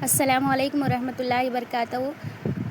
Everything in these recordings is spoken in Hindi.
अस्सलामुअलैकुम वरहमतुल्लाहि वबरकातुहू।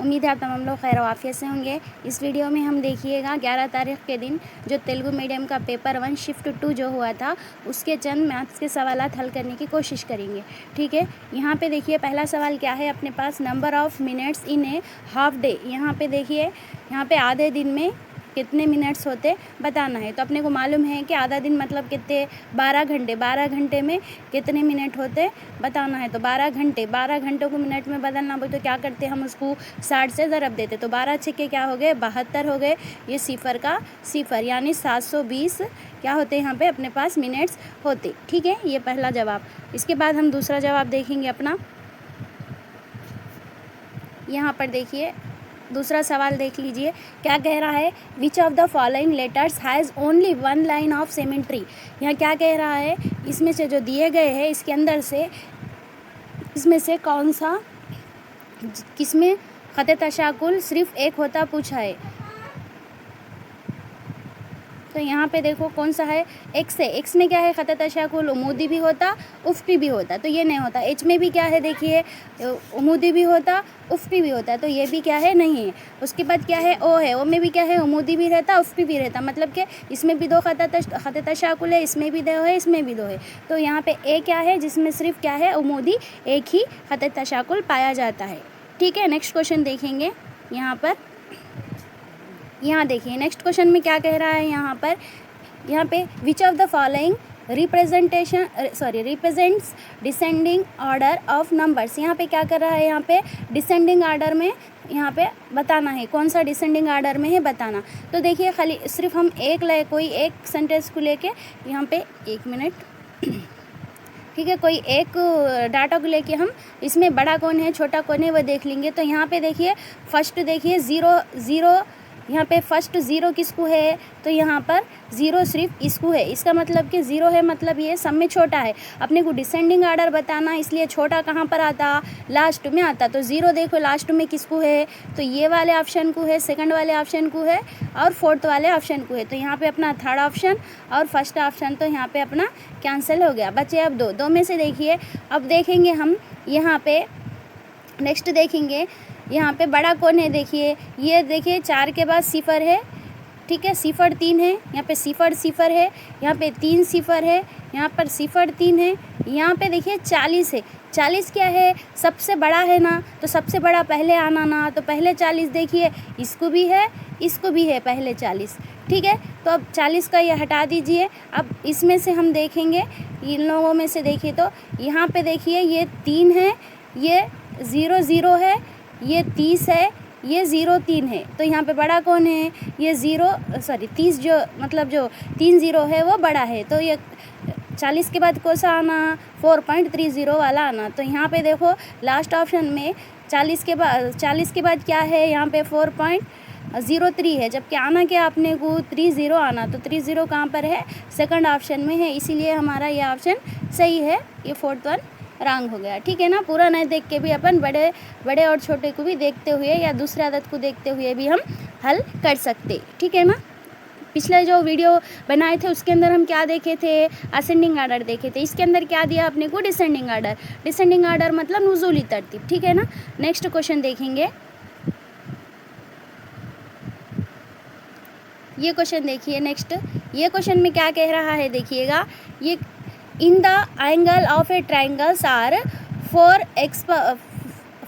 उम्मीद है आप तमाम लोग खैर आफियत से होंगे। इस वीडियो में हम देखिएगा 11 तारीख़ के दिन जो तेलुगु मीडियम का पेपर 1 शिफ्ट 2 जो हुआ था उसके चंद मैथ्स के सवालात हल करने की कोशिश करेंगे। ठीक है, यहाँ पे देखिए पहला सवाल क्या है अपने पास, number of minutes in a half day. यहाँ पे देखिए, यहाँ पे आधे दिन में कितने मिनट्स होते बताना है। तो अपने को मालूम है कि आधा दिन मतलब कितने 12 घंटे, 12 घंटे में कितने मिनट होते बताना है। तो 12 घंटे, 12 घंटों को मिनट में बदलना बोले तो क्या करते हम उसको 60 से ज़रब देते। तो 12 छक्के क्या हो गए 72 हो गए। ये सिफर का सिफर यानी 720 क्या होते यहाँ पे अपने पास मिनट्स होते। ठीक है, ये पहला जवाब। इसके बाद हम दूसरा जवाब देखेंगे अपना। यहाँ पर देखिए दूसरा सवाल देख लीजिए क्या कह रहा है, विच of the following letters has only one line of symmetry. यहाँ क्या कह रहा है, इसमें से जो दिए गए हैं इसके अंदर से इसमें से कौन सा किसमें ख़त तशाकुल सिर्फ एक होता पूछा है। तो यहाँ पे देखो कौन सा है, एक्स है। एक्स में क्या है ख़त तशाकुल उमूदी भी होता उफ्की भी होता, तो ये नहीं होता। एच में भी क्या है देखिए उमूदी भी होता उफ्की भी होता, तो ये भी क्या है नहीं है। उसके बाद क्या है ओ है, ओ में भी क्या है उमूदी भी रहता उफ्की भी रहता, मतलब कि इसमें भी दो ख़त तशाकुल है, इसमें भी दो है, इसमें भी दो है। तो यहाँ पे ए क्या है जिसमें सिर्फ क्या है उमूदी एक ही ख़त तशाकुल पाया जाता है। ठीक है, नेक्स्ट क्वेश्चन देखेंगे। यहाँ पर यहाँ देखिए नेक्स्ट क्वेश्चन में क्या कह रहा है यहाँ पे विच of the following represents descending order of numbers. यहाँ पे क्या कर रहा है, यहाँ पे डिसेंडिंग ऑर्डर में यहाँ पे बताना है कौन सा डिसेंडिंग ऑर्डर में है बताना। तो देखिए खाली सिर्फ हम कोई एक सेंटेंस को लेके यहाँ पे 1 मिनट ठीक है, कोई एक डाटा को लेके हम इसमें बड़ा कौन है छोटा कौन है वो देख लेंगे। तो यहाँ पे देखिए फर्स्ट देखिए ज़ीरो यहाँ पे फर्स्ट ज़ीरो किसको है, तो यहाँ पर ज़ीरो सिर्फ इसको है। इसका मतलब कि ज़ीरो है मतलब ये सब में छोटा है। अपने को डिसेंडिंग ऑर्डर बताना, इसलिए छोटा कहाँ पर आता लास्ट में आता। तो ज़ीरो देखो लास्ट में किसको है, तो ये वाले ऑप्शन को है, सेकंड वाले ऑप्शन को है और फोर्थ वाले ऑप्शन को है। तो यहाँ पे अपना थर्ड ऑप्शन और फर्स्ट ऑप्शन तो यहाँ पे अपना कैंसिल हो गया। बचे अब दो में से देखिए अब देखेंगे हम यहाँ पे नेक्स्ट देखेंगे यहाँ पे बड़ा कौन है। देखिए ये देखिए 4 के बाद सिफर है, ठीक है, सिफर 3 है, यहाँ पे सिफर है, यहाँ पे 3 सिफर है, यहाँ पर सिफर 3 है, यहाँ पे देखिए 40 है। 40 क्या है सबसे बड़ा है ना, तो सबसे बड़ा पहले आना ना, तो पहले 40 देखिए इसको भी है पहले 40। ठीक है, तो अब 40 का ये हटा दीजिए। अब इसमें से हम देखेंगे इन लोगों में से देखिए तो यहाँ पे देखिए ये 3 है, ये 0 है, ये 30 है, ये 0 3 है। तो यहाँ पे बड़ा कौन है, ये 30 जो मतलब जो 3 0 है वो बड़ा है। तो ये 40 के बाद कौन सा आना 4.30 वाला आना। तो यहाँ पे देखो लास्ट ऑप्शन में 40 के बाद क्या है यहाँ पे 4.03 है, जबकि आना क्या अपने को 30 आना। तो 30 कहाँ पर है सेकंड ऑप्शन में है, इसीलिए हमारा ये ऑप्शन सही है। ये फोर्थ वन रॉन्ग हो गया। ठीक है ना, पूरा नहीं देख के भी अपन बड़े और छोटे को भी देखते हुए या दूसरे आदत को देखते हुए भी हम हल कर सकते। ठीक है ना, पिछले जो वीडियो बनाए थे उसके अंदर हम क्या देखे थे असेंडिंग ऑर्डर देखे थे, इसके अंदर क्या दिया अपने को डिसेंडिंग ऑर्डर मतलब नुज़ूली तरतीब। ठीक है ना, नेक्स्ट क्वेश्चन देखेंगे। ये क्वेश्चन देखिए नेक्स्ट, ये क्वेश्चन में क्या कह रहा है देखिएगा, ये in the angle of a triangles are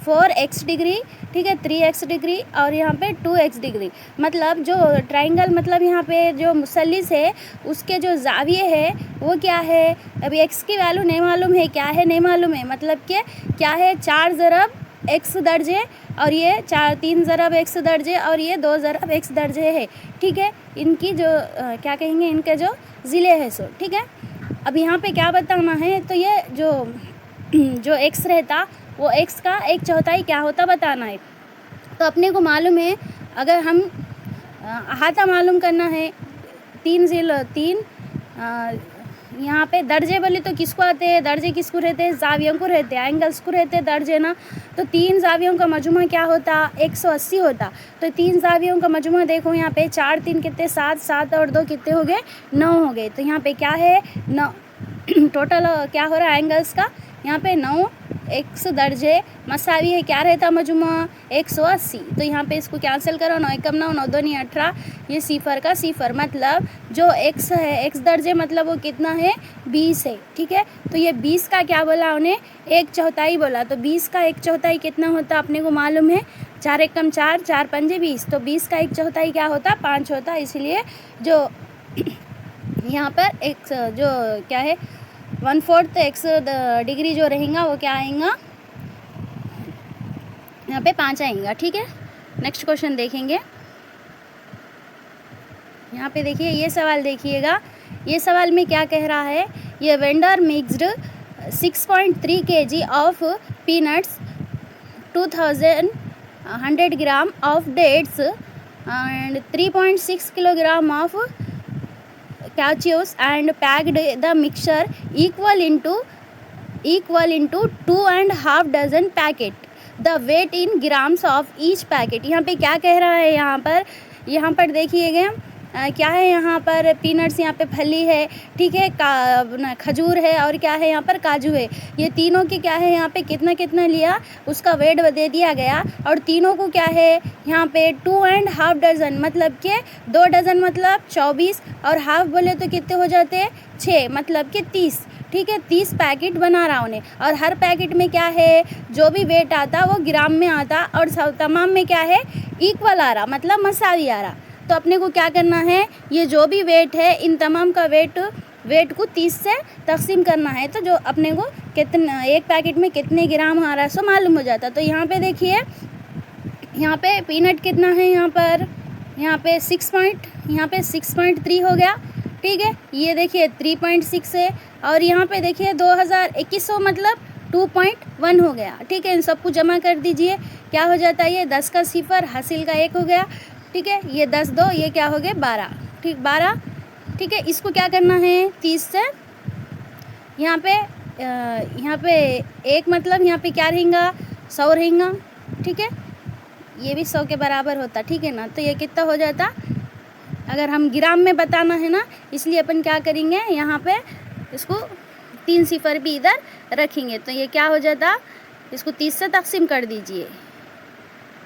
4x degree, ठीक है, 3x डिग्री और यहाँ पे 2x डिग्री। मतलब जो ट्राइंगल मतलब यहाँ पे जो मुसल्लिस है उसके जो जाविये है वो क्या है, अभी x की वैल्यू नहीं मालूम है, क्या है नहीं मालूम है, मतलब कि क्या है 4 ज़रब x दर्जे और ये 3 ज़रब x दर्जे और ये 2 ज़रब x दर्जे है। ठीक है, इनकी जो क्या कहेंगे इनके जो ज़िले है सो। ठीक है, अब यहाँ पे क्या बताना है, तो ये जो x रहता वो x का 1/4 क्या होता बताना है। तो अपने को मालूम है, अगर हम अहाता मालूम करना है 3 यहाँ पे दर्जे बोले तो किसको आते हैं, दर्जे किसको रहते हैं जावियों को रहते हैं, एंगल्स को रहते हैं दर्जे ना। तो 3 जावियों का मजमुआ क्या होता 180 होता। तो 3 जावियों का मजमुआ देखो यहाँ पे 4 3 कितने 7 7 और 2 कितने हो गए 9 हो गए। तो यहाँ पे क्या है टोटल क्या हो रहा है एंगल्स का, यहाँ पे 9 x दर्जे मसावी है, क्या रहता मजमुआ 180। तो यहाँ पे इसको कैंसिल करो, 9 एकम 9, 9 दूनी 18, ये सिफर का सिफर, मतलब जो x है x दर्जे मतलब वो कितना है 20 है। ठीक है, तो ये 20 का क्या बोला उन्हें 1/4 बोला। तो 20 का 1/4 कितना होता अपने को मालूम है, 4 एकम 4, 4 पंजे 20। तो 20 का 1/4 क्या होता 5 होता। इसलिए जो यहाँ पर एक जो क्या है 1/4 x डिग्री जो रहेगा वो क्या आएगा, यहाँ पे 5 आएगा। ठीक है, नेक्स्ट क्वेश्चन देखेंगे। यहाँ पे देखिए ये सवाल देखिएगा, ये सवाल में क्या कह रहा है, ये vendor mixed 6.3 kg of peanuts, 2100 gram of dates and 3.6 kilogram of cashews and packed the mixture equal into 2.5 dozen packet, the weight in grams of each packet। यहाँ पे क्या कह रहा है, यहाँ पर देखिएगा क्या है, यहाँ पर पीनट्स, यहाँ पे फली है, ठीक है, खजूर है और क्या है यहाँ पर काजू है। ये तीनों के क्या है यहाँ पे कितना कितना लिया उसका वेट दे दिया गया, और तीनों को क्या है यहाँ पे 2.5 डजन मतलब के 2 डजन मतलब 24, और हाफ बोले तो कितने हो जाते 6 मतलब के 30। ठीक है, 30 पैकेट बना रहा उन्हें, और हर पैकेट में क्या है जो भी वेट आता वो ग्राम में आता, और तमाम में क्या है इक्वल आ रहा मतलब मसावी आ रहा। तो अपने को क्या करना है, ये जो भी वेट है इन तमाम का वेट को 30 से तकसीम करना है। तो जो अपने को कितना एक पैकेट में कितने ग्राम आ रहा है सो मालूम हो जाता। तो यहाँ पे देखिए यहाँ पे पीनट कितना है, यहाँ पे 6.3 हो गया। ठीक है, ये देखिए 3.6 है, और यहाँ पे देखिए 2100 मतलब 2.1 हो गया। ठीक है, इन सबको जमा कर दीजिए, क्या हो जाता है ये 10 का सिफर हासिल का 1 हो गया। ठीक है, ये 10 2 ये क्या हो गया 12। ठीक 12। ठीक है, इसको क्या करना है 30 से यहाँ पे 1 मतलब यहाँ पे क्या रहेगा 100 रहेगा। ठीक है, ये भी 100 के बराबर होता। ठीक है ना, तो ये कितना हो जाता, अगर हम ग्राम में बताना है ना इसलिए अपन क्या करेंगे यहाँ पे इसको 3 सिफर भी इधर रखेंगे। तो ये क्या हो जाता, इसको 30 से तकसीम कर दीजिए,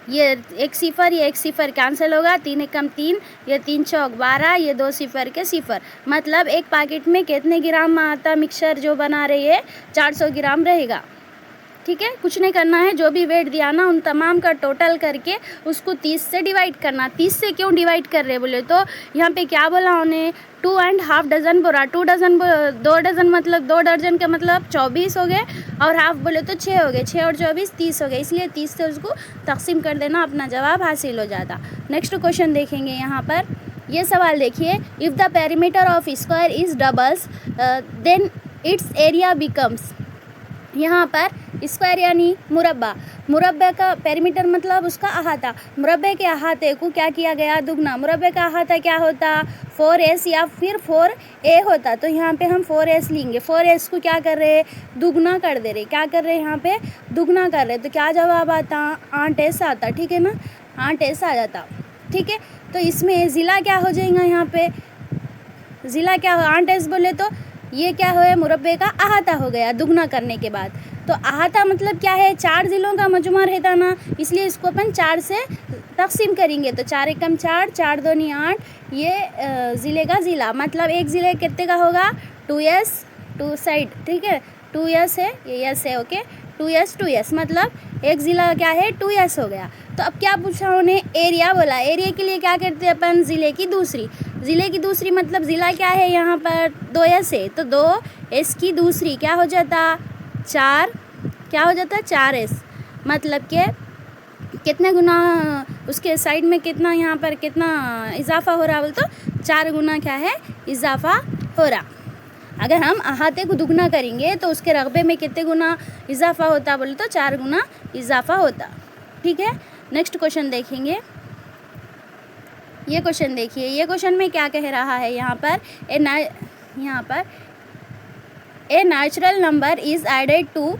ये 1 सिफर ये 1 सिफर कैंसिल होगा, 3 एकम 3, ये 3 चौक 12, ये 2 सिफर के सिफर, मतलब एक पैकेट में कितने ग्राम में आता मिक्सचर जो बना रही है 400 ग्राम रहेगा। ठीक है, कुछ नहीं करना है, जो भी वेट दिया ना उन तमाम का टोटल करके उसको 30 से डिवाइड करना। 30 से क्यों डिवाइड कर रहे बोले तो यहाँ पे क्या बोला उन्हें 2.5 डजन बोला, 2 डजन मतलब 2 दर्जन का मतलब 24 हो गए, और हाफ बोले तो 6 हो गए, 6 और 24 30 हो गए, इसलिए 30 से उसको तकसीम कर देना, अपना जवाब हासिल हो जाता। नेक्स्ट क्वेश्चन देखेंगे यहाँ पर, ये सवाल देखिए, if the perimeter of square is doubles then its area becomes. यहाँ पर स्क्वायर यानी मुरब्बा का पेरीमीटर मतलब उसका अहाता, मुरब्बे के अहाते को क्या किया गया दुगना। मुरब्बे का अहाता क्या होता 4s या फिर 4a होता। तो यहाँ पे हम 4s लेंगे, 4s को क्या कर रहे दुगना कर दे रहे, क्या कर रहे यहाँ पे दुगना कर रहे, तो क्या जवाब आता 8s आता। ठीक है ना, 8s आ जाता। ठीक है, तो इसमें ज़िला क्या हो जाएगा, यहाँ पे ज़िला क्या हो 8s बोले तो ये क्या हो मुरब्बे का अहाता हो गया दुगना करने के बाद। तो अहाता मतलब क्या है 4 ज़िलों का मजमू रहता ना, इसलिए इसको अपन 4 से तकसीम करेंगे। तो 4 एकम 4, 4 दूनी 8, ये ज़िले का ज़िला मतलब एक ज़िले कितने का होगा 2s 2 साइड। ठीक है, 2s है, ये s है, ओके 2s मतलब एक ज़िला क्या है 2s हो गया। तो अब क्या पूछा उन्हें एरिया बोला, एरिया के लिए क्या करते हैं अपन ज़िले की दूसरी मतलब ज़िला क्या है यहाँ पर 2s है, तो 2s की दूसरी क्या हो जाता 4, क्या हो जाता 4s मतलब के कितने गुना उसके साइड में कितना यहाँ पर कितना इजाफा हो रहा बोल तो 4 गुना क्या है इजाफा हो रहा। अगर हम अहाते को दुगना करेंगे तो उसके रकबे में कितने गुना इजाफा होता बोले तो 4 गुना इजाफा होता। ठीक है, नेक्स्ट क्वेश्चन देखेंगे। ये क्वेश्चन देखिए, ये क्वेश्चन में क्या कह रहा है यहाँ पर a natural number is added to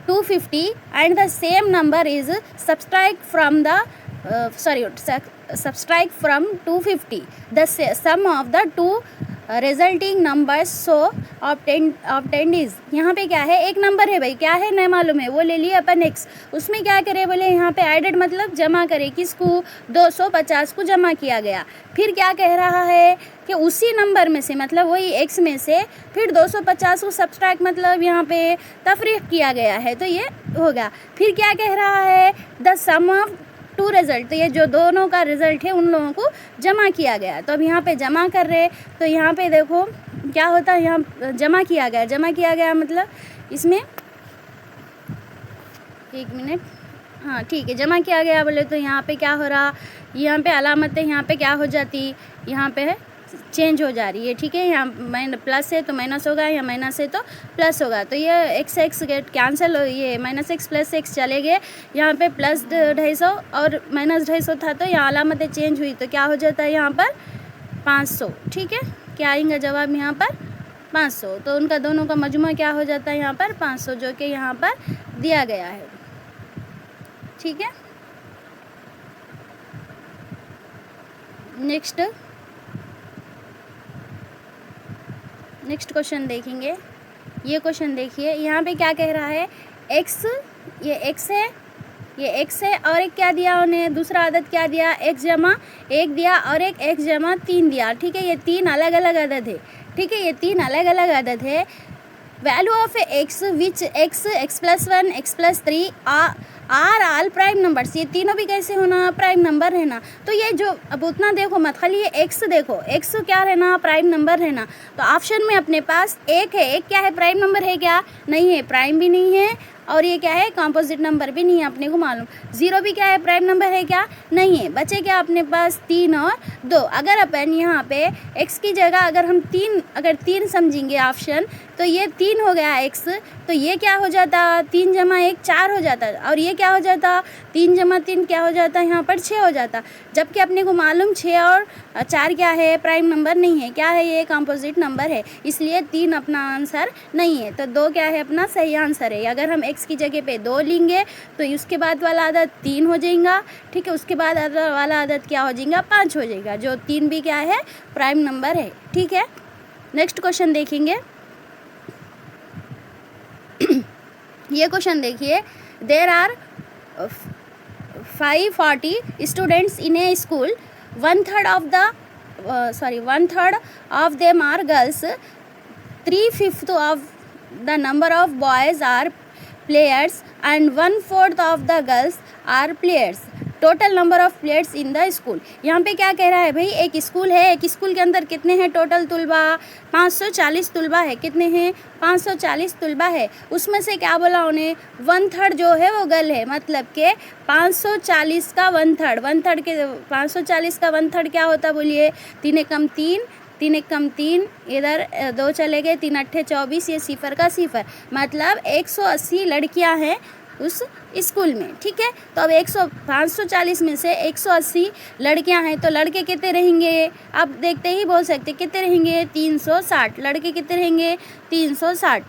250 and the same number is subtract from 250 the sum of the two resulting numbers so obtained is, यहाँ पे क्या है, एक नंबर है भाई, क्या है नहीं मालूम है, वो ले लिए अपन एक्स, उसमें क्या करे बोले यहाँ पे एडेड मतलब जमा करे, किसको, 250 को जमा किया गया। फिर क्या कह रहा है कि उसी नंबर में से मतलब वही एक्स में से फिर 250 को सब्सट्रैक्ट मतलब यहाँ पे तफरीक किया गया है, तो ये होगा। फिर क्या कह रहा है, the sum of two result, तो ये जो दोनों का रिज़ल्ट है उन लोगों को जमा किया गया। तो अब यहाँ पे जमा कर रहे, तो यहाँ पे देखो क्या होता है, यहाँ जमा किया गया मतलब इसमें, एक मिनट, हाँ ठीक है, जमा किया गया बोले तो यहाँ पे क्या हो रहा, यहाँ पे अलामतें यहाँ पे क्या हो जाती, यहाँ पे चेंज हो जा रही है, ठीक है। यहाँ प्लस है तो माइनस होगा, या माइनस है तो प्लस होगा, तो ये एक्स गेट कैंसिल हो, ये -x + x चले गए, यहाँ पे +250 और -250 था, तो यहाँ अलामतें चेंज हुई, तो क्या हो जाता है यहाँ पर 500, ठीक है। क्या आएगा जवाब यहाँ पर 500, तो उनका दोनों का मजमू क्या हो जाता है यहाँ पर 500, जो कि यहाँ पर दिया गया है, ठीक है। नेक्स्ट क्वेश्चन देखेंगे। ये क्वेश्चन देखिए, यहाँ पे क्या कह रहा है, x, ये x है और एक क्या दिया उन्हें, दूसरा आदत क्या दिया, x जमा 1 दिया और एक x जमा 3 दिया, ठीक है। ये 3 अलग अलग आदत है, ठीक है, ये 3 अलग अलग आदत है। Value of x which x +1 x +3 are all prime numbers, ये तीनों भी कैसे होना, प्राइम नंबर रहना। तो ये जो अब उतना देखो मत, खाली ये एक्स देखो, एक्स क्या रहना, प्राइम नंबर रहना। तो ऑप्शन में अपने पास एक है, एक क्या है, प्राइम नंबर है क्या, नहीं है, प्राइम भी नहीं है, और ये क्या है, कंपोजिट नंबर भी नहीं है अपने को मालूम। 0 भी क्या है, प्राइम नंबर है क्या, नहीं है। बचे क्या अपने पास 3 और 2। अगर अपन यहाँ पे x की जगह अगर हम 3 समझेंगे ऑप्शन, तो ये 3 हो गया x, तो ये क्या हो जाता, 3 जमा 1 4 हो जाता, और ये क्या हो जाता, 3 जमा 3 क्या हो जाता, यहाँ पर 6 हो जाता। जबकि अपने को मालूम 6 और 4 क्या है, प्राइम नंबर नहीं है, क्या है, ये कंपोजिट नंबर है, इसलिए 3 अपना आंसर नहीं है। तो 2 क्या है अपना सही आंसर है। अगर हम x की जगह पे 2 लेंगे तो उसके बाद वाला आदत 3 हो जाएगा, ठीक है, उसके बाद वाला आदत क्या हो जाएगा, 5 हो जाएगा, जो 3 भी क्या है, प्राइम नंबर है, ठीक है। नेक्स्ट क्वेश्चन देखेंगे। ये क्वेश्चन देखिए, there are 540 students in a school, 1/3 of them are girls, 3/5 of the number of boys are players and 1/4 of the girls are players. Total number of players in the school. यहाँ पे क्या कह रहा है भाई, एक स्कूल है, एक स्कूल के अंदर कितने हैं टोटल तुलबा, 540 तुलबा है, कितने हैं 540 तुलबा है। उसमें से क्या बोला उन्हें, 1/3 जो है वो गर्ल है, मतलब के 540 का 1/3 के 540 का 1/3 क्या होता बोलिए, 3 एकम 3, इधर 2 चले गए, 3 अट्ठे 24, ये सिफर का सिफर, मतलब 180 लड़कियां हैं उस स्कूल में, ठीक है। तो अब 540 में से 180 लड़कियां हैं, तो लड़के कितने रहेंगे, आप देखते ही बोल सकते कितने रहेंगे, 360, लड़के कितने रहेंगे 360।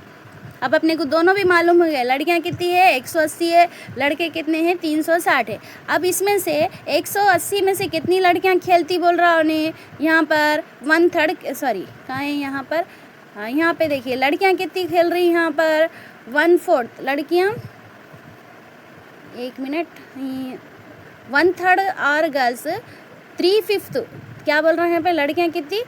अब अपने को दोनों भी मालूम हो गए, लड़कियां कितनी है 180 है, लड़के कितने हैं 360 है। अब इसमें से 180 में से कितनी लड़कियां खेलती बोल रहा उन्हें, यहाँ पर 1/3, सॉरी कहाँ है यहाँ पर, हाँ यहाँ पे देखिए लड़कियां कितनी खेल रही, यहाँ पर 1/4 लड़कियां, 1 मिनट, 1/3 और गर्ल्स 3/5, क्या बोल रहे हैं यहाँ पे, लड़कियां कितनी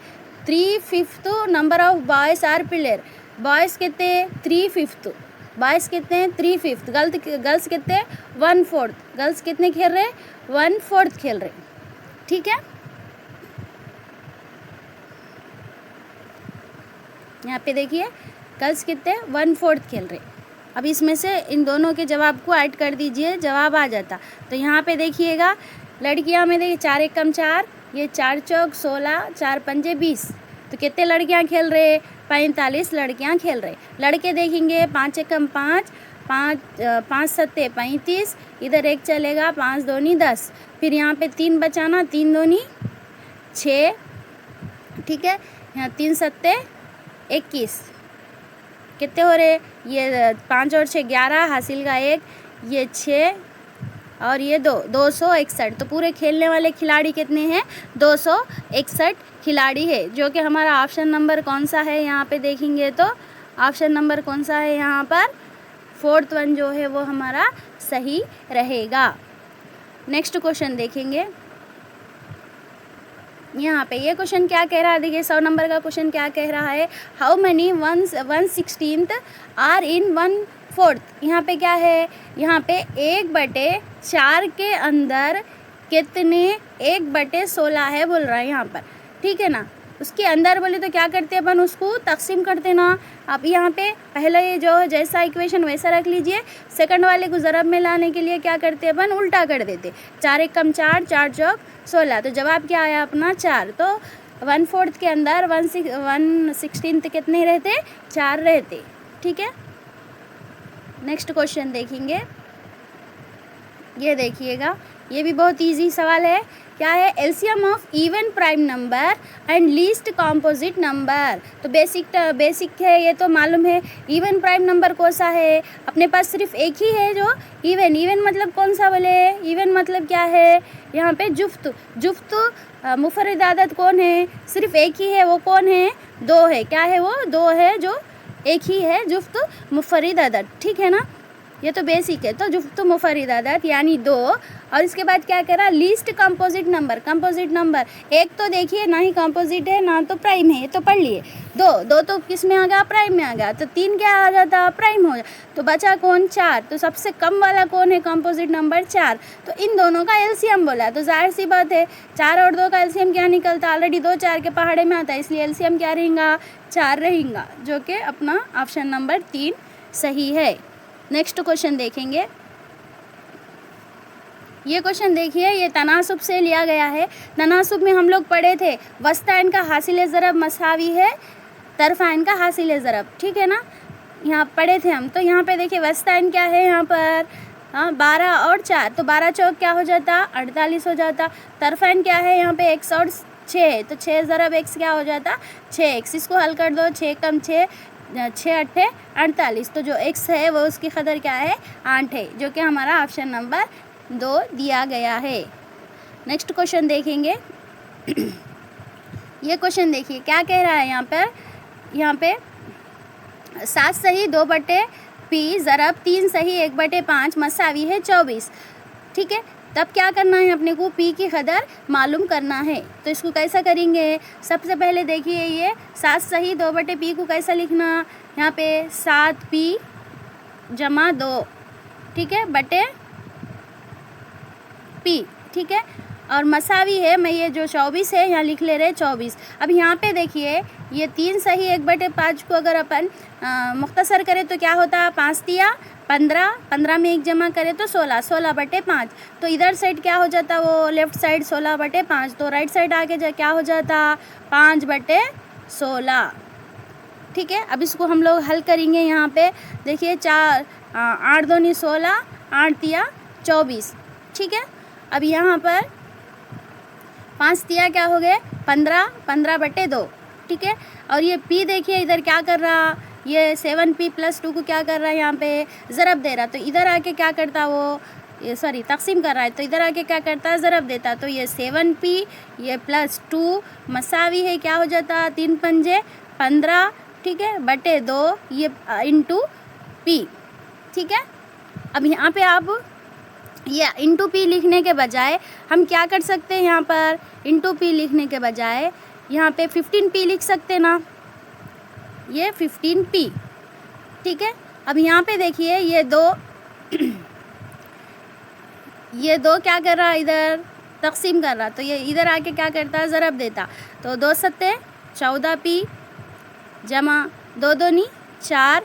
3/5 number of boys are player, boys कितने 3/5, बॉयज़ कितने 3/5, गर्ल्स कितने 1/4, गर्ल्स कितने खेल रहे 1/4 खेल रहे, ठीक है। यहाँ पे देखिए गर्ल्स कितने 1/4 खेल रहे। अब इसमें से इन दोनों के जवाब को ऐड कर दीजिए, जवाब आ जाता। तो यहाँ पे देखिएगा लड़कियाँ में देखिए 4 एकम 4, ये 4 चौक 16, 4 पंजे 20, तो कितने लड़कियाँ खेल रहे 45 लड़कियाँ खेल रहे। लड़के देखेंगे 5 एकम 5, 5 सत्ते 35, इधर 1 चलेगा, 5 दूनी 10, फिर यहाँ पे 3 बचाना, 3 दूनी 6, ठीक है, यहाँ 3 सत्ते 21, कितने हो रहे, ये 5 और 6 11, हासिल का 1, ये 6 और ये 261। तो पूरे खेलने वाले खिलाड़ी कितने हैं? 261 खिलाड़ी है, जो कि हमारा ऑप्शन नंबर कौन सा है यहाँ पे देखेंगे तो ऑप्शन नंबर कौन सा है यहाँ पर? 4th वन जो है वो हमारा सही रहेगा। नेक्स्ट क्वेश्चन देखेंगे यहाँ पे। ये क्वेश्चन क्या कह रहा है? देखिए 100 नंबर का क्वेश्चन क्या कह रहा है? How many 1/16 are in 1/4? यहाँ पे क्या है? यहाँ पे 1/4 के अंदर कितने 1/16 है बोल रहा है यहाँ पर, ठीक है ना। उसके अंदर बोले तो क्या करते हैं अपन? उसको तकसीम करते ना। अब यहाँ पे पहले ये जो जैसा इक्वेशन वैसा रख लीजिए, सेकंड वाले को ज़रब में लाने के लिए क्या करते हैं अपन? उल्टा कर देते। 4 एक कम 4, 4 चौक 16। तो जवाब क्या आया अपना? 4। तो 1/4 के अंदर 1/16 कितने रहते? 4 रहते, ठीक है। नेक्स्ट क्वेश्चन देखेंगे। ये देखिएगा, ये भी बहुत इजी सवाल है। क्या है? LCM of even prime number and least composite number. तो बेसिक है, ये तो मालूम है। इवन प्राइम नंबर कौन सा है? अपने पास सिर्फ एक ही है जो इवन मतलब कौन सा बोले? इवन मतलब क्या है? यहाँ पे जुफ्त मुफर्रिद आदत कौन है? सिर्फ एक ही है, वो कौन है? 2 है। क्या है वो? 2 है, जो एक ही है, जुफ्त मुफर्रिद आदत, ठीक है ना। ये तो बेसिक है। तो जुफ्त मुफर्रिद आदत यानी 2। और इसके बाद क्या कह रहा? लीस्ट कंपोजिट नंबर एक तो देखिए ना ही कंपोजिट है ना तो प्राइम है, ये तो पढ़ लिए। 2 तो किस में आ गया? प्राइम में आ गया। तो 3 क्या आ जाता? प्राइम हो जाता। तो बचा कौन? 4। तो सबसे कम वाला कौन है? Composite number 4। तो इन दोनों का एलसीएम बोला, तो जाहिर सी बात है 4 और 2 का एलसीएम क्या निकलता? ऑलरेडी 2 4 के पहाड़े में आता है, इसलिए एलसीएम क्या रहेगा? 4 रहेगा, जो कि अपना ऑप्शन नंबर 3 सही है। नेक्स्ट क्वेश्चन देखेंगे। ये क्वेश्चन देखिए, ये तनासुब से लिया गया है। तनासुब में हम लोग पढ़े थे वस्ताइन का हासिल ज़रब मसावी है तरफ़ाइन का हासिल ज़रब, ठीक है ना, यहाँ पढ़े थे हम। तो यहाँ पे देखिए वस्ताइन क्या है यहाँ पर? 12 और 4, तो 12 चौक क्या हो जाता? 48 हो जाता। तरफ़ाइन क्या है यहाँ पे? x और 6, तो 6 ज़रब x क्या हो जाता? 6x। इसको हल कर दो, 6 कम 6 6 8 48। तो जो x है वो उसकी कदर क्या है? 8 है, जो कि हमारा ऑप्शन नंबर 2 दिया गया है। नेक्स्ट क्वेश्चन देखेंगे। ये क्वेश्चन देखिए क्या कह रहा है यहाँ पे 7 सही 2/p ज़रब 3 सही 1/5 मसावी है 24, ठीक है। तब क्या करना है? अपने को p की कदर मालूम करना है। तो इसको कैसा करेंगे? सबसे पहले देखिए, ये 7 सही 2/p को कैसा लिखना? यहाँ पे 7p = 2, ठीक है, बटे p, ठीक है। और मसावी है, मैं ये जो 24 है यहाँ लिख ले रहे 24। अब यहाँ पे देखिए, ये 3 सही 1/5 को अगर अपन मुख्तसर करें तो क्या होता? 5 तिया 15, 15 में 1 जमा करें तो 16, 16/5। तो इधर साइड क्या हो जाता? वो लेफ़्ट साइड 16/5। तो राइट साइड आगे जा क्या हो जाता? 5/16, ठीक है। अब इसको हम लोग हल करेंगे। यहाँ पे देखिए 8 दूनी 16, 8 तिया 24, ठीक है। अब यहाँ पर 5 तिया क्या हो गए? 15, 15/2, ठीक है। और ये p देखिए इधर क्या कर रहा? ये 7p + 2 को क्या कर रहा है? यहाँ पे ज़रब दे रहा। तो इधर आके क्या करता वो? ये तकसीम कर रहा है, तो इधर आके क्या करता? ज़रब देता। तो ये 7p ये +2 मसावी है क्या हो जाता? 3 पंजे 15, ठीक है, बटे 2 ये इंटू p, ठीक है। अब यहाँ पे आप ये इंटू p लिखने के बजाय हम क्या कर सकते हैं? यहाँ पर इंटू p लिखने के बजाय यहाँ पे 15p लिख सकते ना, ये 15p, ठीक है। अब यहाँ पे देखिए ये 2 क्या कर रहा? इधर तकसीम कर रहा। तो ये इधर आके क्या करता? ज़रब देता। तो 2 सत्ते 14p जमा 2 दूनी 4,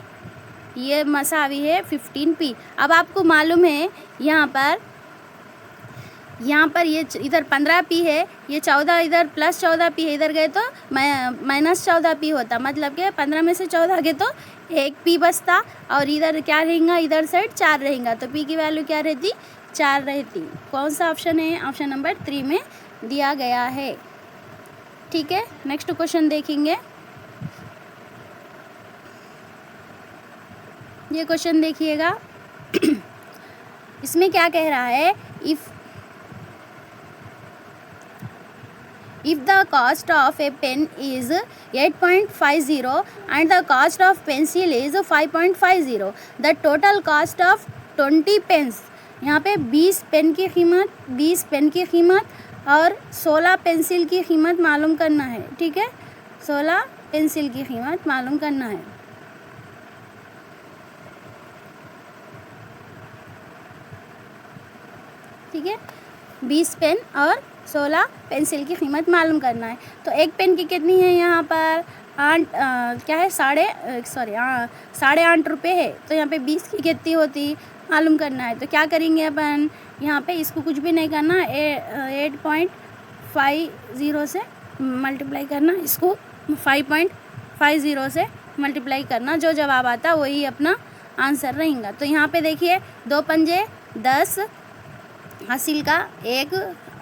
ये मसावी है 15p। अब आपको मालूम है यहाँ पर ये इधर 15p है, ये 14 इधर +14p है, इधर गए तो -14p होता। मतलब कि 15 में से 14 गए तो 1p बचता, और इधर क्या रहेगा? इधर साइड 4 रहेगा। तो p की वैल्यू क्या रहती? 4 रहती। कौन सा ऑप्शन है? ऑप्शन नंबर 3 में दिया गया है, ठीक है। नेक्स्ट क्वेश्चन देखेंगे। ये क्वेश्चन देखिएगा। इसमें क्या कह रहा है? If the cost of a pen is 8.50 and the cost of pencil is 5.50, the total cost of 20 pens, यहाँ पे 20 पेन की कीमत और 16 पेंसिल की कीमत मालूम करना है। ठीक है, 16 पेंसिल की कीमत मालूम करना है। ठीक है, 20 पेन और 16 पेंसिल की कीमत मालूम करना है। तो एक पेन की कितनी है यहाँ पर? क्या है, 8.5 रुपये है। तो यहाँ पे 20 की कितनी होती मालूम करना है। तो क्या करेंगे अपन, यहाँ पे इसको कुछ भी नहीं करना, 8.50 से मल्टीप्लाई करना, इसको 5.50 से मल्टीप्लाई करना, जो जवाब आता वही अपना आंसर रहेगा। तो यहाँ पे देखिए 2 पंजे 10, हासिल का 1,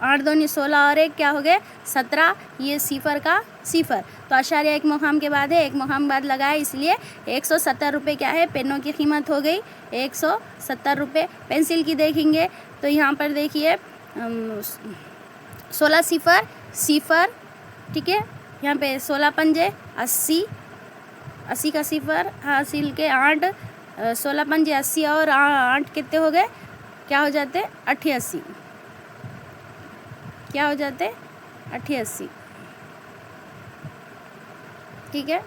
8 दूनी 16 और 1 क्या हो गए 17, ये सिफर का सिफर। तो आशार्य एक मुकाम के बाद है, एक मुकाम बाद लगाए, इसलिए 170 रुपये क्या है, पेनों की कीमत हो गई 170 रुपये। पेंसिल की देखेंगे तो यहाँ पर देखिए 16 सिफर, ठीक है, यहाँ पे 16 पंजे 80 का सिफर, हासिल के 8, 16 पंजे 80 और 8 कितने हो गए, क्या हो जाते 88, क्या हो जाते 88। ठीक है,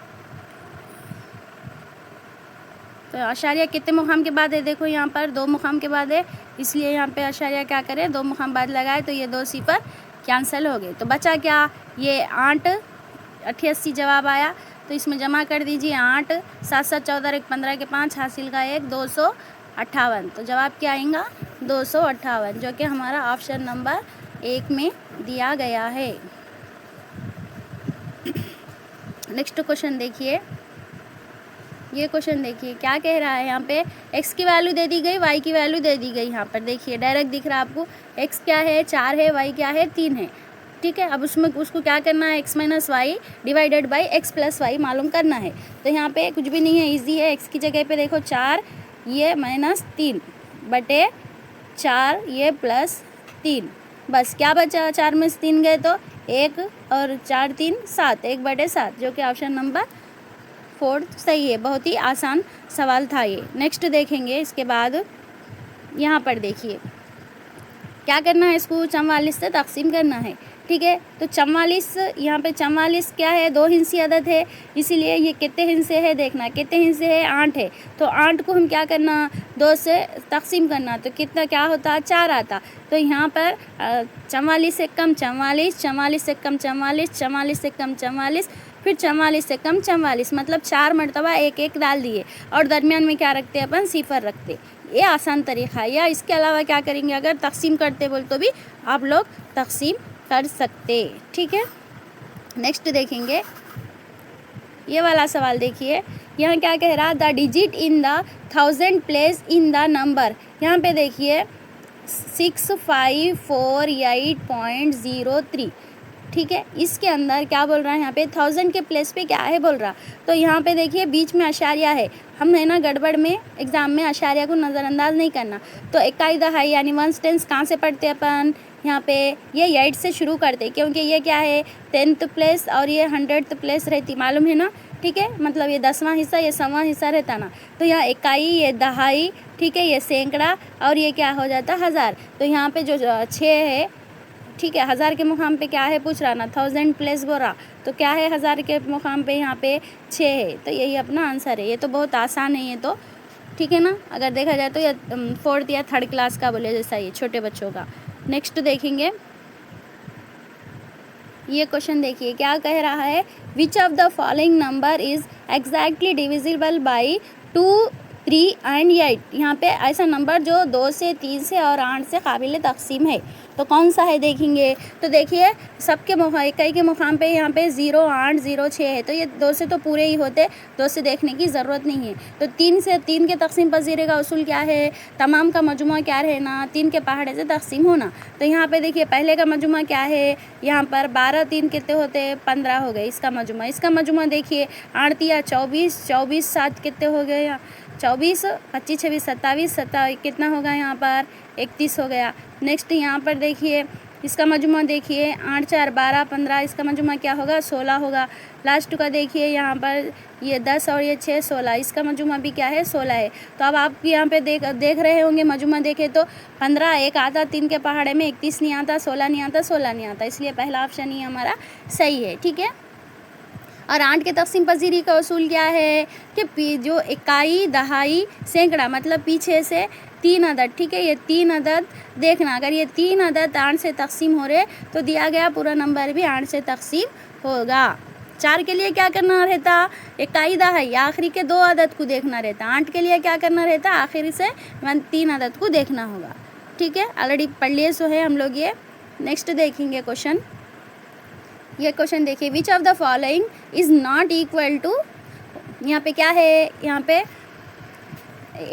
तो आशार्य कितने मुकाम के बाद है, देखो यहाँ पर 2 मुकाम के बाद है, इसलिए यहाँ पे आशार्य क्या करें, 2 मुकाम बाद लगाए, तो ये 2 सिफर कैंसिल हो गए। तो बचा क्या, ये 8, 88 जवाब आया। तो इसमें जमा कर दीजिए 8, 7 7 14 1 15 के 5, हासिल का 1, 258। तो जवाब क्या आएगा 258, जो कि हमारा ऑप्शन नंबर 1 में दिया गया है। नेक्स्ट क्वेश्चन देखिए, ये क्वेश्चन देखिए क्या कह रहा है। यहाँ पे x की वैल्यू दे दी गई, y की वैल्यू दे दी गई। यहाँ पर देखिए डायरेक्ट दिख रहा है आपको, x क्या है 4 है, y क्या है 3 है। ठीक है, अब उसको क्या करना है, x minus Y divided by x plus Y मालूम करना है। तो यहाँ पे कुछ भी नहीं है, इजी है। x की जगह पे देखो 4 ये माइनस 3 बटे 4 ये प्लस 3, बस क्या बचा, 4 में से 3 गए तो 1 और 4 3 7, 1/7, जो कि ऑप्शन नंबर 4 सही है। बहुत ही आसान सवाल था ये। नेक्स्ट देखेंगे इसके बाद, यहाँ पर देखिए क्या करना है, इसको 44 से तकसीम करना है। ठीक है, तो 44, यहाँ पे 44 क्या है, 2 हिस्सी अदद है, इसीलिए ये कितने हिस्से है देखना, कितने हिस्से है 8 है। तो 8 को हम क्या करना, 2 से तकसीम करना, तो कितना क्या होता 4 आता। तो यहाँ पर 44 से कम 44, 44 से कम 44, 44 से कम 44, फिर 44 से कम 44, मतलब 4 मरतबा 1 1 डाल दिए और दरमियान में क्या रखते अपन, सिफर रखते। ये आसान तरीका है। या इसके अलावा क्या करेंगे, अगर तकसीम करते बोल तो भी आप लोग तकसीम कर सकते। ठीक है, नेक्स्ट देखेंगे ये वाला सवाल। देखिए यहाँ क्या कह रहा, the digit in the 1000 place in the number. यहाँ पे देखिए 6548.03। ठीक है, इसके अंदर क्या बोल रहा है, यहाँ पे 1000 के प्लेस पे क्या है बोल रहा। तो यहाँ पे देखिए बीच में अशारिया है, हम है ना गड़बड़ में एग्ज़ाम में अशारिया को नज़रअंदाज नहीं करना। तो 1 दहाई यानी 1 टेंस कहाँ से पढ़ते अपन, यहाँ पे ये 8 से शुरू करते, क्योंकि ये क्या है 10th प्लेस और ये 100th प्लेस रहती, मालूम है ना। ठीक है, मतलब ये 10वां हिस्सा, ये 100वां हिस्सा रहता ना। तो यहाँ इकाई, ये दहाई, ठीक है, ये सैकड़ा और ये क्या हो जाता 1000। तो यहाँ पे जो 6 है, ठीक है, 1000 के मुकाम पे क्या है पूछ रहा ना, 1000 प्लेस बोल रहा, तो क्या है 1000 के मुकाम पे यहाँ पे 6 है। तो यही अपना आंसर है। ये तो बहुत आसान है ये तो, ठीक है ना। अगर देखा जाए तो ये 4th या 3rd क्लास का बोले जैसा, ये छोटे बच्चों का। नेक्स्ट देखेंगे ये क्वेश्चन, देखिए क्या कह रहा है, विच of the following number is exactly divisible by 2, 3 and 8। यहाँ पे ऐसा नंबर जो 2 से 3 से और 8 से काबिल तकसीम है, तो कौन सा है देखेंगे। तो देखिए सबके इकाई के मुकाम पे यहाँ पे 0, 8, 0, 6 है, तो ये 2 से तो पूरे ही होते, 2 से देखने की ज़रूरत नहीं है। तो 3 से 3 के तकसीम पजीरे का उसूल क्या है, तमाम का मजमुआ क्या रहना, 3 के पहाड़े से तकसीम होना। तो यहाँ पे देखिए पहले का मजमुआ क्या है, यहाँ पर 12 3 कितने होते 15 हो गए इसका मजमुआ। इसका मजमुआ देखिए 8 या 24, 24 7 कितने हो गए, 24, 25, 26, 27, कितना होगा यहाँ पर 31 हो गया। नेक्स्ट यहाँ पर देखिए इसका मजमूआ देखिए 8 4 12 15, इसका मजमूआ क्या होगा 16 होगा। लास्ट का देखिए यहाँ पर ये 10 और ये 6 16, इसका मजमूआ भी क्या है 16 है। तो अब आप यहाँ पे देख रहे होंगे मजमूआ देखे तो 15 एक आता, 3 के पहाड़े में 31 नहीं आता, 16 नहीं आता, 16 नहीं आता, इसलिए पहला ऑप्शन ही हमारा सही है। ठीक है। और 8 के तक़सीम पजीरी का उसूल क्या है कि जो इकाई दहाई सैकड़ा मतलब पीछे से 3 अदद, ठीक है, ये 3 अदद देखना, अगर ये 3 अदद 8 से तक़सीम हो रहे तो दिया गया पूरा नंबर भी 8 से तक़सीम होगा। 4 के लिए क्या करना रहता, इकाई दहाई आखिरी के 2 अदद को देखना रहता। 8 के लिए क्या करना रहता, आखिरी से 3 अदद को देखना होगा। ठीक है, ऑलरेडी पढ़ लिए सो है हम लोग ये। नेक्स्ट देखेंगे क्वेश्चन। ये क्वेश्चन देखिए, which of the following is not equal to, यहाँ पे क्या है, यहाँ पे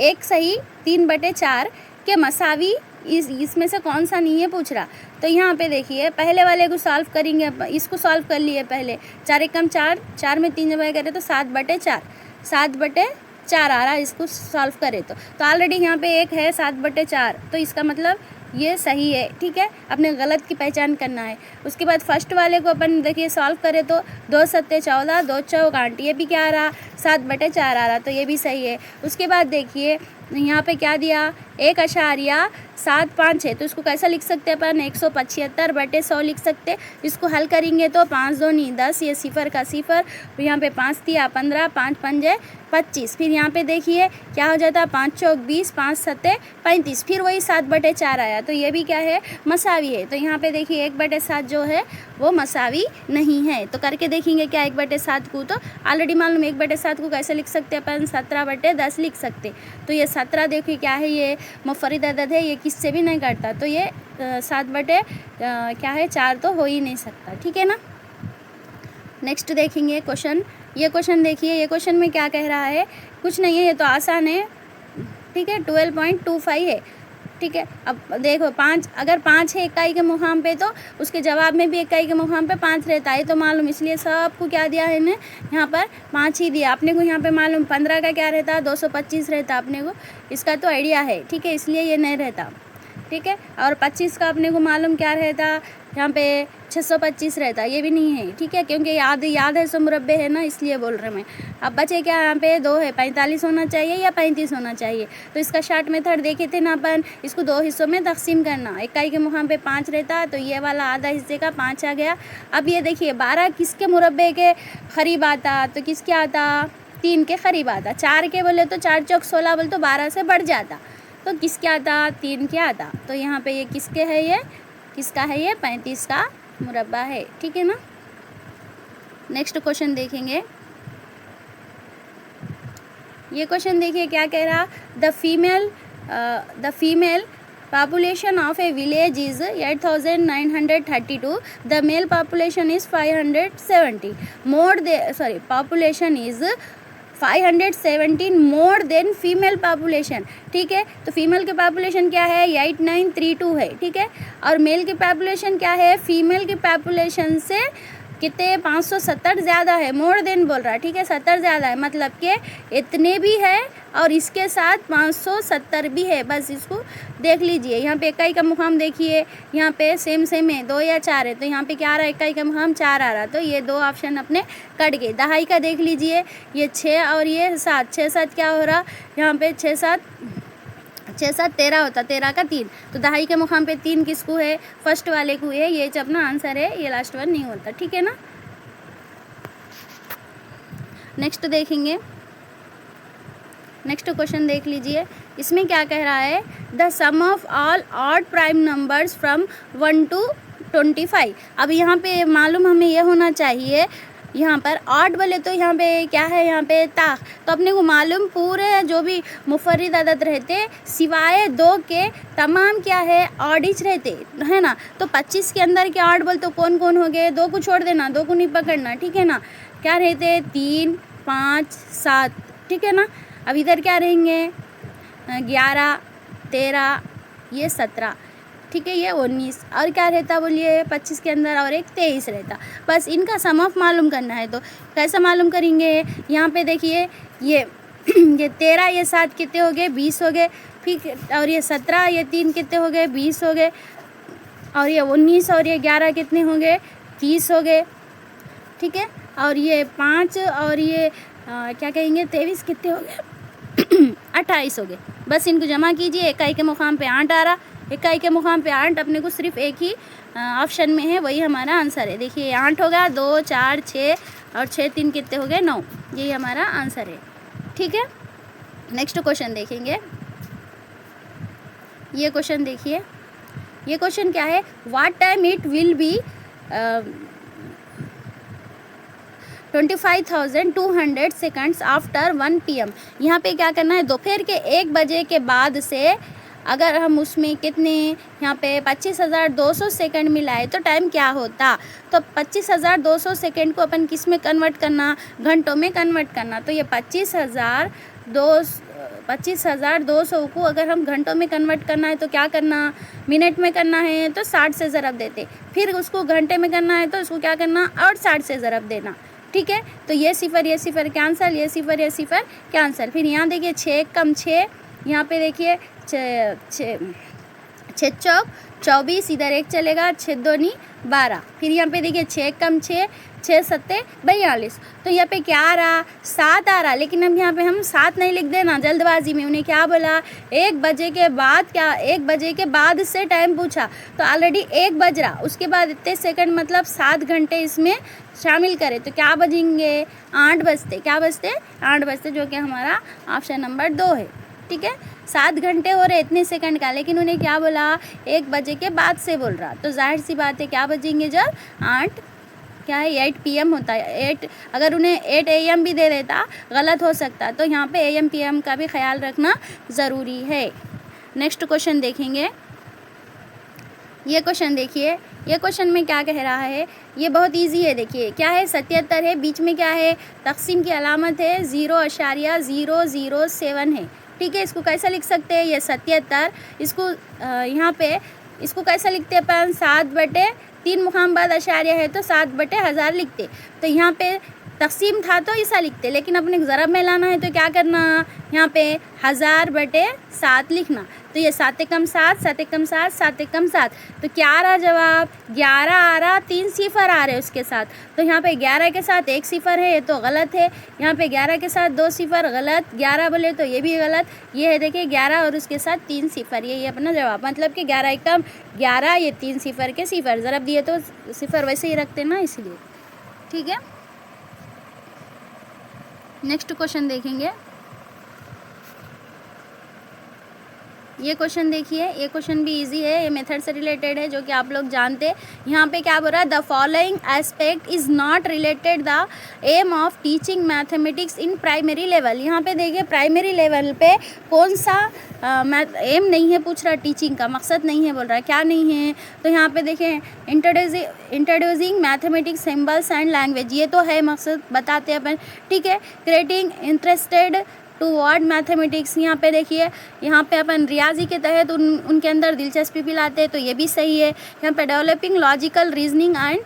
1 सही 3/4 के मसावी इसमें से कौन सा नहीं है पूछ रहा। तो यहाँ पे देखिए पहले वाले को सॉल्व करेंगे, इसको सॉल्व कर लिए पहले। 4 एकम 4, 4 में 3 जमा करें तो 7/4, 7/4 आ रहा, इसको सॉल्व करें तो ऑलरेडी यहाँ पे 1 है 7/4, तो इसका मतलब ये सही है। ठीक है, अपने गलत की पहचान करना है। उसके बाद फर्स्ट वाले को अपन देखिए सॉल्व करें तो 2 7 14, 2 चौक 8, ये भी क्या आ रहा 7/4 आ रहा, तो ये भी सही है। उसके बाद देखिए यहाँ पे क्या दिया 1.756 है, तो इसको कैसा लिख सकते हैं अपन 175/100 लिख सकते। इसको हल करेंगे तो 5 2 नहीं 10, ये 0 का 0, यहाँ पे 5 दिया 15, 5 5 25, फिर यहाँ पे देखिए क्या हो जाता 5 चौक 20, 5 7 35, फिर वही 7/4 आया, तो ये भी क्या है मसावी है। तो यहाँ पे देखिए 1/7 जो है वो मसावी नहीं है। तो करके देखेंगे क्या 1/7 को, तो ऑलरेडी मालूम 1/7 को कैसे लिख सकते हैं अपन 17/10 लिख सकते। तो ये 17 देखिए क्या है, ये मुफर्रिद अदद है, ये किससे भी नहीं कटता, तो ये 7/4 तो हो ही नहीं सकता। ठीक है ना। नेक्स्ट देखेंगे क्वेश्चन। ये क्वेश्चन देखिए, ये क्वेश्चन में क्या कह रहा है, कुछ नहीं है, ये तो आसान है। ठीक है, 12.25 है। ठीक है, अब देखो 5, अगर 5 है इकाई के मुकाम पे तो उसके जवाब में भी इकाई के मुकाम पे 5 रहता है, तो मालूम, इसलिए सबको क्या दिया है ने यहाँ पर 5 ही दिया। अपने को यहाँ पे मालूम 15 का क्या रहता 225 रहता अपने को, इसका तो आइडिया है। ठीक है, इसलिए ये नहीं रहता। ठीक है, और 25 का अपने को मालूम क्या रहता, यहाँ पे 625 रहता, ये भी नहीं है। ठीक है, क्योंकि याद है सो मुरब्बे है ना, इसलिए बोल रहे मैं। अब बचे क्या, यहाँ पे 2 है, 45 होना चाहिए या 35 होना चाहिए। तो इसका शॉर्ट मेथड देखे थे ना अपन, इसको 2 हिस्सों में तकसीम करना। इकाई के मुकाम पे 5 रहता, तो ये वाला आधा हिस्से का 5 आ गया। अब ये देखिए 12 किसके मुरब्बे के करीब आता, तो किसके आता 3 के करीब आता। 4 के बोले तो 4 चौक 16 बोले तो 12 से बढ़ जाता, तो किसके आता 3 के आता। तो यहाँ पे ये किसके है, ये किसका है, ये 35 का मुरब्बा है। ठीक है ना। नेक्स्ट क्वेश्चन देखेंगे। ये क्वेश्चन देखिए क्या कह रहा, the female population of a village is 8,932, the male population is 570, population is 517 more than female population। ठीक है, तो फीमेल के पॉपुलेशन क्या है 8932 है। ठीक है, और मेल की पॉपुलेशन क्या है, फीमेल की पॉपुलेशन से कितने 570 ज़्यादा है, मोर देन बोल रहा है। ठीक है, 70 ज़्यादा है, मतलब कि इतने भी है और इसके साथ 570 भी है। बस इसको देख लीजिए। यहाँ पे इकाई का मुकाम देखिए, यहाँ पे सेम है 2 या 4 है, तो यहाँ पे क्या आ रहा है इकाई का मुकाम 4 आ रहा, तो ये 2 ऑप्शन अपने कट गए। दहाई का देख लीजिए, ये 6 और ये 7, 6 7 क्या हो रहा, यहाँ पे 6 7 13 होता, 13 का 3, तो दहाई के मुकाम पे 3 किसको है, फर्स्ट वाले को है। ये जब ना आंसर है, ये लास्ट वन नहीं होता। ठीक है ना। नेक्स्ट देखेंगे, नेक्स्ट क्वेश्चन देख लीजिए। इसमें क्या कह रहा है, the sum of all odd prime numbers from 1 to 25। अब यहाँ पे मालूम हमें ये होना चाहिए, यहाँ पर ऑड बोले तो यहाँ पे क्या है, यहाँ पे ताख, तो अपने को मालूम पूरे जो भी मुफर्रिद अदद रहते सिवाय 2 के तमाम क्या है ऑडिच रहते है ना। तो 25 के अंदर के ऑड बोल तो कौन कौन हो गए, 2 को छोड़ देना, 2 को नहीं पकड़ना। ठीक है ना, क्या रहते 3 5 7। ठीक है ना, अब इधर क्या रहेंगे 11 13, ये 17। ठीक है, ये 19, और क्या रहता बोलिए 25 के अंदर, और एक 23 रहता। बस इनका सम ऑफ मालूम करना है, तो कैसा मालूम करेंगे, यहाँ पे देखिए ये ये 13 ये 7 कितने हो गए 20 हो गए, फिर और ये 17 ये 3 कितने हो गए 20 हो गए, और ये 19 और ये 11 कितने हो गए 30 हो गए, ठीक है। और ये 5 और ये क्या कहेंगे 23 कितने हो गए 28 हो गए। बस इनको जमा कीजिए, इकाई के मुकाम पे 8 आ रहा, इकाई के मुकाम पे 8 अपने को सिर्फ एक ही ऑप्शन में है, वही हमारा आंसर है। देखिए 8 होगा 2 4 6 और 6 3 कितने हो गए 9, यही हमारा आंसर है, ठीक है। नेक्स्ट क्वेश्चन देखेंगे। ये क्वेश्चन देखिए, ये क्वेश्चन क्या है, what time it will be 25,200 seconds after 1 PM। यहाँ पे क्या करना है, दोपहर के 1 बजे के बाद से अगर हम उसमें कितने यहाँ पे 25,200 सेकंड मिलाए तो टाइम क्या होता। तो 25,200 सेकंड को अपन किस में कन्वर्ट करना, घंटों में कन्वर्ट करना। तो ये 25,200 को अगर हम घंटों में कन्वर्ट करना है तो क्या करना, मिनट में करना है तो 60 से ज़रब देते, फिर उसको घंटे में करना है तो उसको क्या करना और 60 से ज़रब देना, ठीक है। तो ये सिफर कैंसल, ये सिफर कैंसल। फिर यहाँ देखिए 6 कम 6, यहाँ पे देखिए 6 चौक 24, इधर 1 चलेगा, 6 दूनी 12। फिर यहाँ पे देखिए 6 कम 6, 6 सत्ते 42। तो यहाँ पे क्या आ रहा 7 आ रहा, लेकिन अब यहाँ पे हम 7 नहीं लिख देना जल्दबाजी में। उन्हें क्या बोला 1 बजे के बाद, क्या 1 बजे के बाद से टाइम पूछा तो ऑलरेडी 1 बज रहा, उसके बाद इतने सेकंड मतलब 7 घंटे इसमें शामिल करें तो क्या बजेंगे 8 बजते, क्या बजते 8 बजते, जो कि हमारा ऑप्शन नंबर 2 है, ठीक है। 7 घंटे हो रहे इतने सेकंड का, लेकिन उन्हें क्या बोला 1 बजे के बाद से बोल रहा, तो जाहिर सी बात है क्या बजेंगे जब 8 क्या है 8 PM होता है। 8 अगर उन्हें 8 AM भी दे देता गलत हो सकता, तो यहाँ पे AM PM का भी ख्याल रखना ज़रूरी है। नेक्स्ट क्वेश्चन देखेंगे। ये क्वेश्चन देखिए, ये क्वेश्चन में क्या कह रहा है, ये बहुत इजी है। देखिए क्या है 77 है, बीच में क्या है तकसीम की अलामत है 0.007 है, ठीक है। इसको कैसा लिख सकते हैं, ये 77 इसको यहाँ पे इसको कैसा लिखते हैं अपन 7/3 मुकाम बाद अशारिया है तो 7/1000 लिखते। तो यहाँ पे तकसीम था तो ऐसा लिखते, लेकिन अपने ज़रब में लाना है तो क्या करना, यहाँ पे 1000/7 लिखना। तो ये 7 कम 7, 7 कम 7, 7 कम 7, तो क्या आ रहा जवाब 11 आ रहा, 3 सिफर आ रहे उसके साथ। तो यहाँ पे 11 के साथ 1 सिफर है, ये तो गलत है। यहाँ पे 11 के साथ 2 सिफर गलत, 11 बोले तो ये भी गलत। ये है देखिए 11 और उसके साथ 3 सिफर, ये अपना जवाब, मतलब कि 11 कम 11, ये 3 सिफर के सिफर ज़रब दिए तो सिफर वैसे ही रखते ना, इसलिए, ठीक है। नेक्स्ट क्वेश्चन देखेंगे। ये क्वेश्चन देखिए, ये क्वेश्चन भी इजी है, ये मेथड से रिलेटेड है जो कि आप लोग जानते हैं। यहाँ पे क्या बोल रहा है, the following aspect is not related the aim of teaching mathematics in primary level. यहाँ पे देखिए प्राइमरी लेवल पे कौन सा एम नहीं है, पूछ रहा टीचिंग का मकसद नहीं है, बोल रहा है क्या नहीं है। तो यहाँ पे देखें introducing mathematics symbols and language, ये तो है मकसद, बताते हैं अपन, ठीक है। Creating interested toward mathematics, यहाँ पे देखिए यहाँ पे अपन रियाजी के तहत उनके अंदर दिलचस्पी भी लाते हैं, तो ये भी सही है। यहाँ पे developing logical reasoning and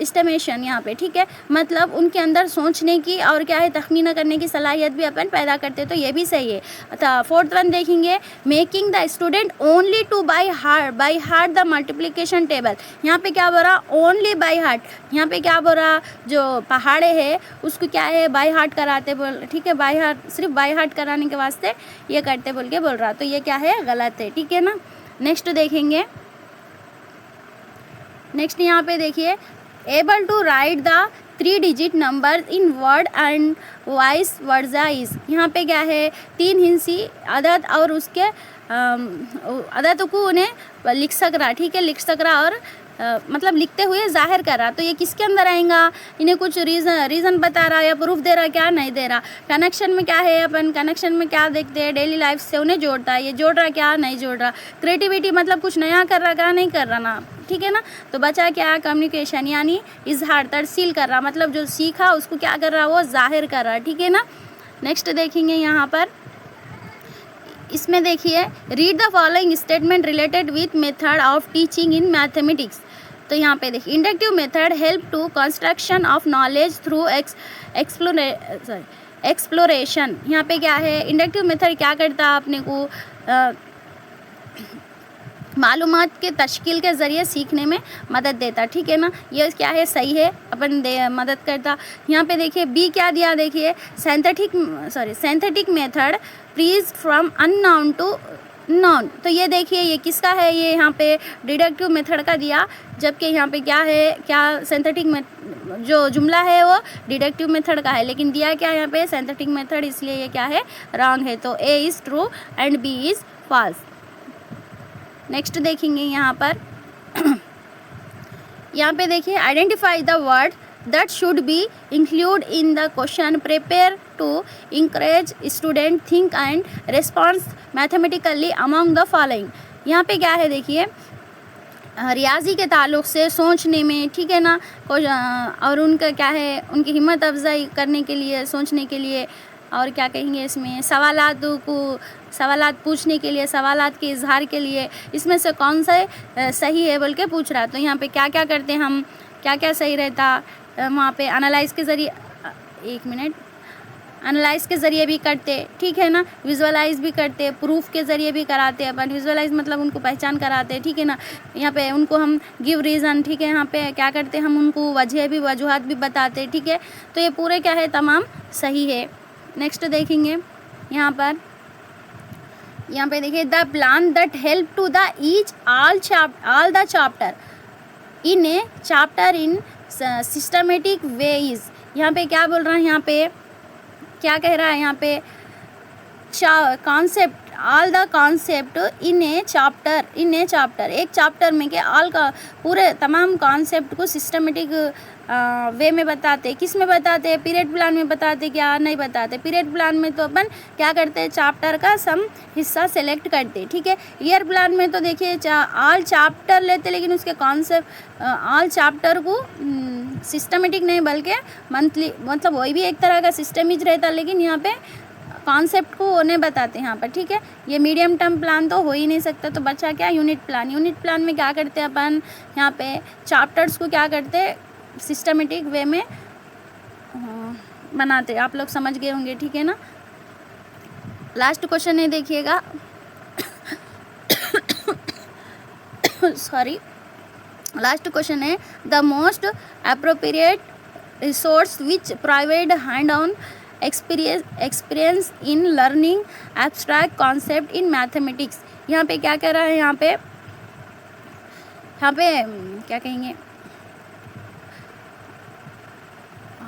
estimation, यहाँ पे ठीक है, मतलब उनके अंदर सोचने की और क्या है तखमीना करने की सलाहियत भी अपन पैदा करते, तो ये भी सही है। अच्छा 4th वन देखेंगे, making the student only two by heart the multiplication table. यहाँ पे क्या बोल रहा ओनली बाई हार्ट, यहाँ पे क्या बोल रहा जो पहाड़े है उसको क्या है बाई हार्ट कराते बोल, ठीक है, बाई हार्ट सिर्फ बाई हार्ट कराने के वास्ते ये करते बोल के बोल रहा, तो ये क्या है गलत है, ठीक है ना। नेक्स्ट देखेंगे, नेक्स्ट यहाँ पे देखिए able to write the 3 digit number in word and vice versa is, यहाँ पे क्या है 3 हिंसी अदद और उसके अदद को उन्हें लिख सक रहा, ठीक है, लिख सक रहा और मतलब लिखते हुए जाहिर कर रहा, तो ये किसके अंदर आएगा, इन्हें कुछ रीज़न बता रहा या प्रूफ दे रहा, क्या नहीं दे रहा। कनेक्शन में क्या है, अपन कनेक्शन में क्या देखते हैं डेली लाइफ से उन्हें जोड़ता है, ये जोड़ रहा क्या नहीं जोड़ रहा। क्रिएटिविटी मतलब कुछ नया कर रहा क्या नहीं कर रहा ना, ठीक है ना। तो बचा क्या कम्युनिकेशन यानी इजहार तरसील कर रहा, मतलब जो सीखा उसको क्या कर रहा वो जाहिर कर रहा, ठीक है ना। नेक्स्ट देखेंगे यहाँ पर, इसमें देखिए read the following statement related with method of teaching in mathematics. तो यहाँ पे देखिए inductive method help to construction of knowledge through exploration. यहाँ पे क्या है, इंडक्टिव मेथड क्या करता है, अपने को मालूमात के तश्कील के ज़रिए सीखने में मदद देता, ठीक है ना। ये क्या है, सही है, अपन मदद करता। यहाँ पे देखिए बी क्या दिया, देखिए सिंथेटिक मेथड प्रीज फ्रॉम अननोन टू नॉन। तो ये देखिए ये किसका है, ये यहाँ पे डिडक्टिव मेथड का दिया, जबकि यहाँ पे क्या है, क्या सिंथेटिक जो जुमला है वो डिडक्टिव मेथड का है, लेकिन दिया क्या यहाँ पे सिंथेटिक मेथड, इसलिए ये क्या है, रॉन्ग है। तो A is true and B is false. Next देखेंगे यहाँ पर यहाँ पे देखिए identify the word that should be include in the question, prepare to encourage student think and response mathematically among the following. यहाँ पे क्या है, देखिए रियाजी के ताल्लुक़ से सोचने में, ठीक है ना, और उनका क्या है, उनकी हिम्मत अफजाई करने के लिए, सोचने के लिए, और क्या कहेंगे इसमें सवालात पूछने के लिए, सवालात के इजहार के लिए, इसमें से कौन सा सही है बोल के पूछ रहा। तो यहाँ पे क्या क्या करते हम, क्या क्या सही रहता, वहाँ पे एनालाइज के ज़रिए, एनालाइज के ज़रिए भी करते, ठीक है ना, विजुअलाइज भी करते, प्रूफ के ज़रिए भी कराते अपन। विजुअलाइज मतलब उनको पहचान कराते, ठीक है ना। यहाँ पे उनको हम गिव रीज़न, ठीक है, यहाँ पे क्या करते हम उनको वजूहात भी बताते, ठीक है। तो ये पूरे क्या है, तमाम सही है। नेक्स्ट देखेंगे यहाँ पे देखिए the plan that help to the each all the chapter in a chapter in systematic way is. यहाँ पे क्या बोल रहा है, यहाँ पे क्या कह रहा है, यहाँ पे concept, all the concept in a chapter, एक चैप्टर में के ऑल का पूरे तमाम कॉन्सेप्ट को सिस्टमेटिक वे में बताते। किस में बताते, पीरियड प्लान में बताते, क्या नहीं बताते। पीरियड प्लान में तो अपन क्या करते हैं, चैप्टर का सम हिस्सा सेलेक्ट करते, ठीक है। ईयर प्लान में तो देखिए ऑल चैप्टर लेते, लेकिन उसके कॉन्सेप्ट ऑल चैप्टर को सिस्टमेटिक नहीं बल्कि मंथली, मतलब वही भी एक तरह का सिस्टम ही रहता, लेकिन यहाँ पे कॉन्सेप्ट को उन्हें बताते हैं यहाँ पर, ठीक है। ये मीडियम टर्म प्लान तो हो ही नहीं सकता, तो बचा क्या, यूनिट प्लान में क्या करते हैं अपन, यहाँ पे चैप्टर्स को क्या करते, सिस्टमेटिक वे में बनाते। आप लोग समझ गए होंगे, ठीक है ना। लास्ट क्वेश्चन है, देखिएगा सॉरी, लास्ट क्वेश्चन है the most appropriate resource which provide hand on experience in learning abstract concept in mathematics. यहाँ पे क्या कह रहा है, यहाँ पे क्या कहेंगे,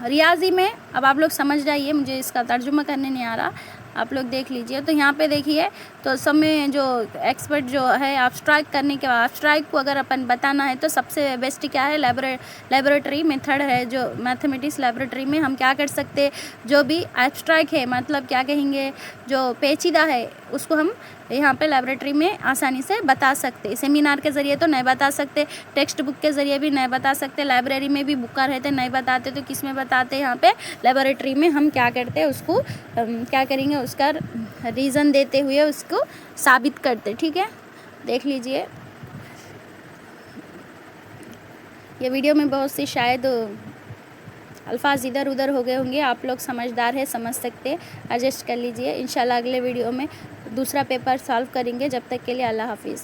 रियाजी में। अब आप लोग समझ जाइए, मुझे इसका तर्जुमा करने नहीं आ रहा, आप लोग देख लीजिए। तो यहाँ पे देखिए, तो सब में जो एक्सपर्ट जो है एब्स्ट्रैक्ट करने के बाद, एब्स्ट्रैक्ट को अगर अपन बताना है तो सबसे बेस्ट क्या है, लेबोरेटरी मेथड है। जो मैथमेटिक्स लेबोरेटरी में हम क्या कर सकते, जो भी एब्स्ट्रैक्ट है, मतलब क्या कहेंगे, जो पेचीदा है, उसको हम यहाँ पे लेबोरेटरी में आसानी से बता सकते। सेमिनार के ज़रिए तो नहीं बता सकते, टेक्स्ट बुक के ज़रिए भी नहीं बता सकते, लाइब्रेरी में भी बुक रहते नहीं बताते, तो किस में बताते, यहाँ पे लेबोरेटरी में हम क्या करते हैं, उसको क्या करेंगे, उसका रीज़न देते हुए उसको साबित करते, ठीक है। देख लीजिए, ये वीडियो में बहुत सी शायद अल्फाज इधर उधर हो गए होंगे, आप लोग समझदार है, समझ सकते, एडजस्ट कर लीजिए। इंशाल्लाह अगले वीडियो में दूसरा पेपर सॉल्व करेंगे। जब तक के लिए अल्लाह हाफिज़।